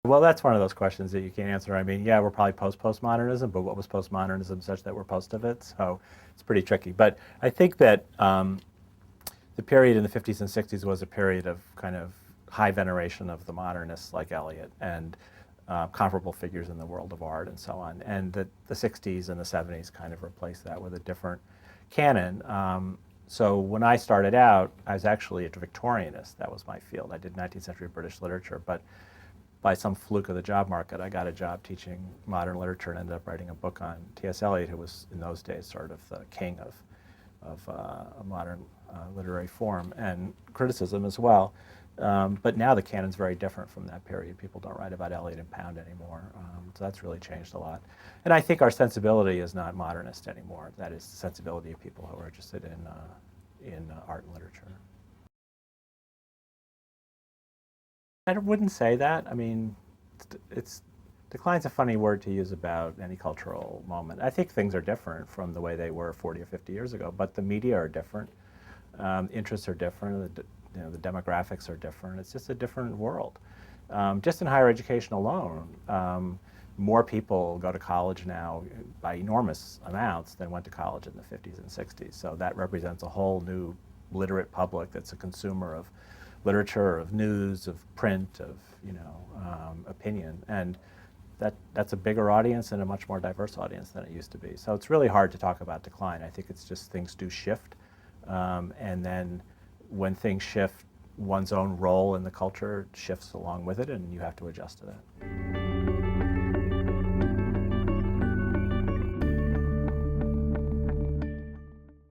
Well, that's one of those questions that you can't answer. I mean, yeah, we're probably post-postmodernism, but what was postmodernism such that we're post of it? So it's pretty tricky. But I think that the period in the 50s and 60s was a period of kind of high veneration of the modernists like Eliot and comparable figures in the world of art and so on. And the 60s and the 70s kind of replaced that with a different canon. So when I started out, I was actually a Victorianist. That was my field. I did 19th century British literature, but by some fluke of the job market, I got a job teaching modern literature and ended up writing a book on T.S. Eliot, who was in those days sort of the king of a modern literary form and criticism as well. But now the canon's very different from that period. People don't write about Eliot and Pound anymore. So that's really changed a lot. And I think our sensibility is not modernist anymore. That is the sensibility of people who are interested in art and literature. I wouldn't say that. I mean, decline's a funny word to use about any cultural moment. I think things are different from the way they were 40 or 50 years ago, but the media are different. Interests are different. The demographics are different. It's just a different world. Just in higher education alone, more people go to college now by enormous amounts than went to college in the 50s and 60s. So that represents a whole new literate public that's a consumer of literature, of news, of print, of opinion, and that's a bigger audience and a much more diverse audience than it used to be. So it's really hard to talk about decline. I think it's just things do shift, and then when things shift, one's own role in the culture shifts along with it, and you have to adjust to that.